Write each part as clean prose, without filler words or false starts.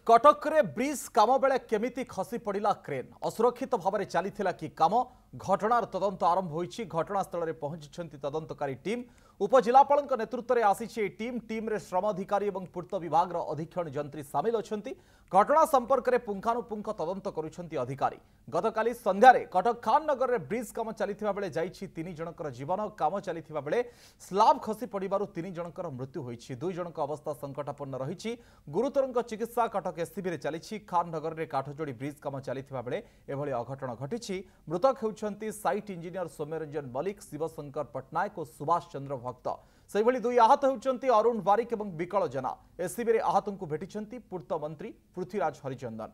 कटक रे ब्रिज काम बेले केमिति खसी पड़ा क्रेन असुरक्षित भाव में चली कि काम घटनार तदंत आरंभ होईछि। घटनास्थल में पहुंची तदंतकारी टीम उपजिलापाल नेतृत्व में आसी टीम टीम रे श्रम अधिकारी और पूर्त विभाग अधीक्षण जंत्री सामिल अच्छा। घटना संपर्क में पुंखानुपुंख तदंत करुछंती अधिकारी। गतकाली संध्यारे कटक खान नगर में ब्रिज काम चली बेले जाइछि 3 जनकर जीवन। काम चली बेले स्लाब खसी पड़ू 3 जनकर मृत्यु होईछि। 2 जनक अवस्था संकटापन्न रही। गुरुतर चिकित्सा कटक एससीबी चली। खान नगर में काठजोड़ी ब्रिज काम चली बेले एभली अघटन घटी। मृतक होउछंती साइट इंजीनियर सौम्यरंजन मल्लिक, शिवशंकर पट्टनायक और सुभाष चंद्र भक्त। से 2 आहत होउछंती अरुण बारिक और विकल जेना। एससीबी आहत को भेटिछंती पूर्त मंत्री पृथ्वीराज हरिचंदन।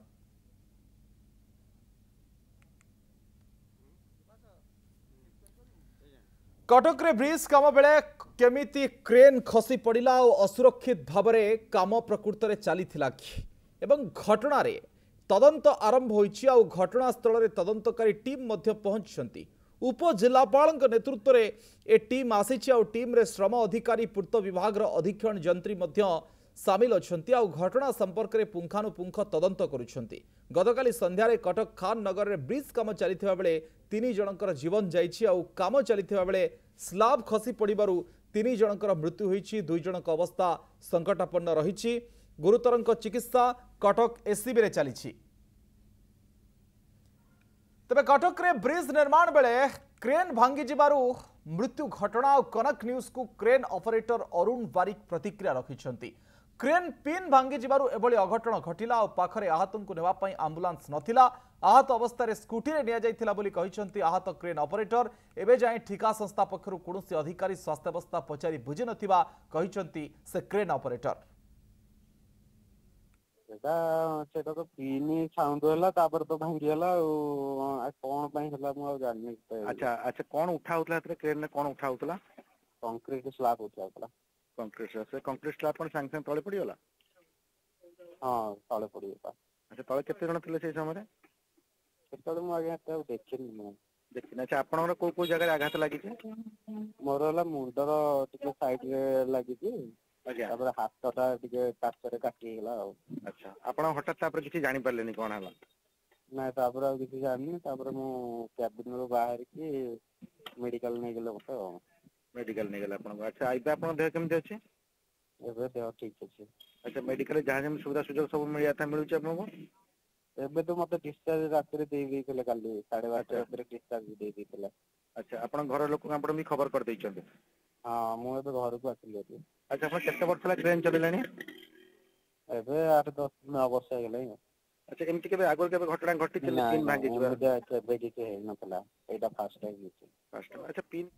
कटक रे ब्रिज काम बेले केमिति क्रेन खसी पड़ा और असुरक्षित भाव में काम प्रकृत में चली एवं घटना रे तदंत आरंभ होईछि। आ घटनास्थल में तदंतकारी टीम पहुंची। उपजिलापाल नेतृत्व में ए टीम आसी। टीम रे श्रम अधिकारी पूर्त विभाग अधीक्षण जंत्री सामिल अच्छा। घटना संपर्क में पुंखानुपुंख तदंत करुछंती। गतकाली संध्यारे कटक खान नगर में ब्रिज काम चली बेले 3 जनकर जीवन जाइछि। काम चली बेले स्लाब खसी पड़ू 3 जनकर मृत्यु होईछि। 2 जनक अवस्था संकटापन्न रही। गुरुतर चिकित्सा कटक एससीबी चली। तबे कटक रे ब्रिज निर्माण बेले क्रेन भांगी जिबारु मृत्यु घटना और कनक न्यूज को क्रेन ऑपरेटर अरुण बारिक प्रतिक्रिया रखिछंती। क्रेन पिन भांगी जिबारु एभली अघटन घटिला और पाखरे आहत को नेबा पई एम्बुलेंस नथिला। आहत अवस्था रे स्कूटी रे निया जाइथिला बोली कहिसंती आहत क्रेन ऑपरेटर। एबे जाय ठिका संस्था पक्षरु कोनोसी अधिकारी स्वास्थ्य अवस्था पचारि बुझि नथिबा कहिसंती से क्रेन ऑपरेटर। सेटा तो पीनी साउंड होला तापर तो भांगी होला आ कोन पई होला मु जानि। अच्छा अच्छा कोन उठाउतला क्रेन ने कोन उठाउतला? कंक्रीट स्लैब उठाउतला। कंक्रीट स्लैब कोन संग संग तळे पड़ी होला? हां तळे पड़ी होला। अच्छा तळे केते जण थिले से समय रे? केतले मु आगे त देखिनी मु देखिन। अच्छा आपनर को जगह आघात लागि छै? मोर होला मुंडर टिके साइड रे लागि छी। अच्छा तापर हाथटा टिके काचरे काटी गेला। अच्छा आपण हठात तापर किछि जानि परलेनी कोन हला? ना तापर किछि जानि। तापर मु कैबिन रो बाहर की मेडिकल नै गेलो मते। मेडिकल नै गेला आपण। अच्छा आइबा आपण देह केमते अछि? एबे देह ठीक अछि। अच्छा मेडिकल जहां जम सुविधा सुजोग सब मिलिया था मिलुछ आपण को? एबे तो मते डिस्चार्ज रात रे देई गेले काली 12:30 बजे डिस्चार्ज देई दितले। अच्छा आपण घर लोक आपण भी खबर कर दै छथि? हां मु एबे घर को आसिले। अच्छा आपण केते वर्ष ला ट्रेन चलेलानी? एबे 8-10 वर्ष गेलै। अच्छा एमती केबे आगो केबे घटना घटी छले? पिन भांगी जिबा? एबे जे हे नथला एटा फास्ट टाइम। अच्छा पिन